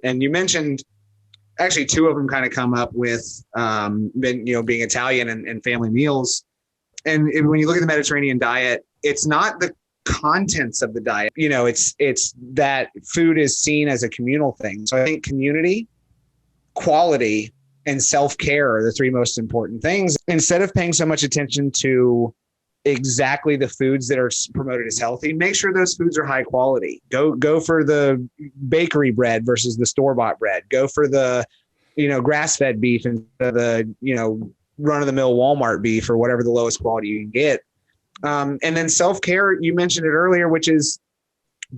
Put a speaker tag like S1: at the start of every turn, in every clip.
S1: And you mentioned actually two of them kind of come up with, being Italian and family meals. And when you look at the Mediterranean diet, it's not the contents of the diet. It's that food is seen as a communal thing. So I think community, quality, and self-care are the three most important things. Instead of paying so much attention to exactly the foods that are promoted as healthy, make sure those foods are high quality. Go for the bakery bread versus the store-bought bread. Go for the, grass-fed beef instead of the, run-of-the-mill Walmart beef or whatever the lowest quality you can get. And then self-care, you mentioned it earlier, which is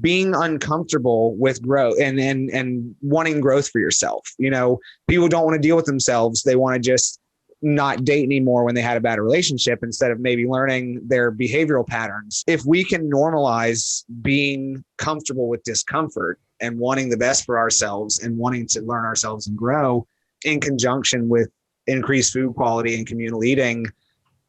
S1: being uncomfortable with growth and wanting growth for yourself. People don't want to deal with themselves. They want to just not date anymore when they had a bad relationship instead of maybe learning their behavioral patterns. If we can normalize being comfortable with discomfort and wanting the best for ourselves and wanting to learn ourselves and grow in conjunction with increased food quality and communal eating,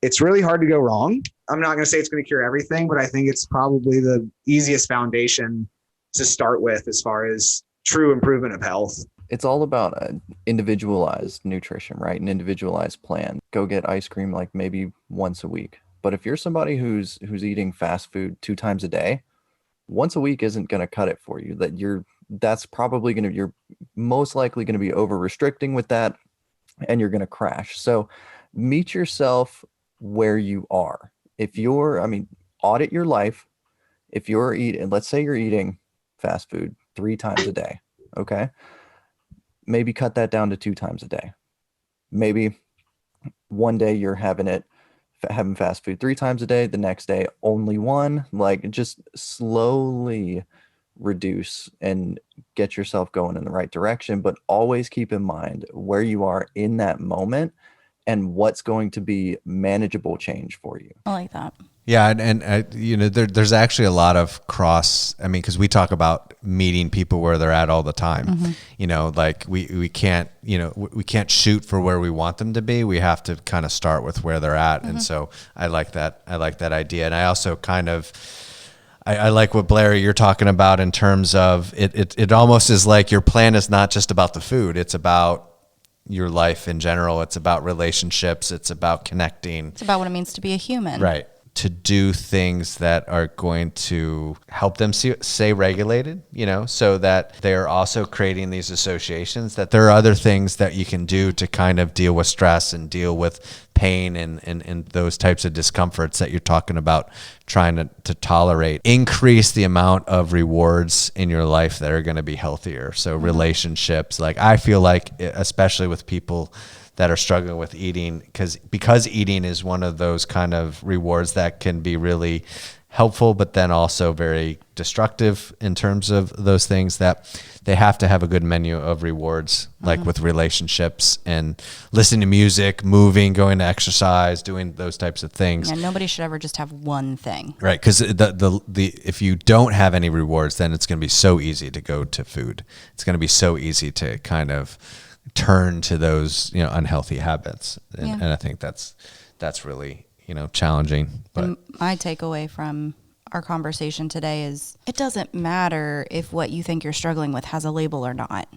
S1: it's really hard to go wrong. I'm not going to say it's going to cure everything, but I think it's probably the easiest foundation to start with as far as true improvement of health.
S2: It's all about individualized nutrition, right? An individualized plan. Go get ice cream like maybe once a week. But if you're somebody who's eating fast food 2 times a day, once a week isn't going to cut it for you. That's probably you're most likely going to be over restricting with that, and you're going to crash. So meet yourself where you are. Audit your life. If you're eating, let's say you're eating fast food 3 times a day, okay? Maybe cut that down to 2 times a day. Maybe one day you're having fast food 3 times a day, the next day only 1. Like, just slowly reduce and get yourself going in the right direction, but always keep in mind where you are in that moment and what's going to be manageable change for you.
S3: I like that.
S4: Yeah, and there's actually a lot of because we talk about meeting people where they're at all the time.
S3: Mm-hmm.
S4: Like we can't shoot for where we want them to be. We have to kind of start with where they're at. Mm-hmm. And so I like that idea. And I also I like what, Blair, you're talking about in terms of it almost is like your plan is not just about the food. It's about your life in general. It's about relationships. It's about connecting.
S3: It's about what it means to be a human.
S4: Right. To do things that are going to help them stay regulated, so that they're also creating these associations, that there are other things that you can do to kind of deal with stress and deal with pain and those types of discomforts that you're talking about trying to tolerate. Increase the amount of rewards in your life that are going to be healthier. So relationships, like I feel like, especially with people that are struggling with eating, because eating is one of those kind of rewards that can be really helpful, but then also very destructive in terms of those things, that they have to have a good menu of rewards, like with relationships and listening to music, moving, going to exercise, doing those types of things.
S3: Yeah, nobody should ever just have one thing.
S4: Right, because if you don't have any rewards, then it's going to be so easy to go to food. It's going to be so easy to kind of turn to those unhealthy habits, and I think that's really challenging. But
S3: and my takeaway from our conversation today is it doesn't matter if what you think you're struggling with has a label or not.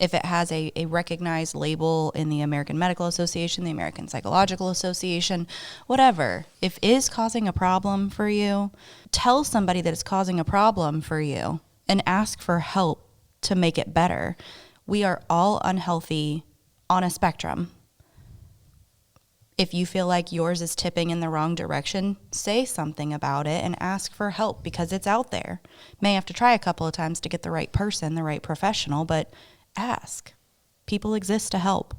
S3: If it has a recognized label in the American Medical Association, the American Psychological Association, whatever, if it is causing a problem for you, tell somebody that it's causing a problem for you and ask for help to make it better. We are all unhealthy on a spectrum. If you feel like yours is tipping in the wrong direction, say something about it and ask for help, because it's out there. May have to try a couple of times to get the right person, the right professional, but ask. People exist to help.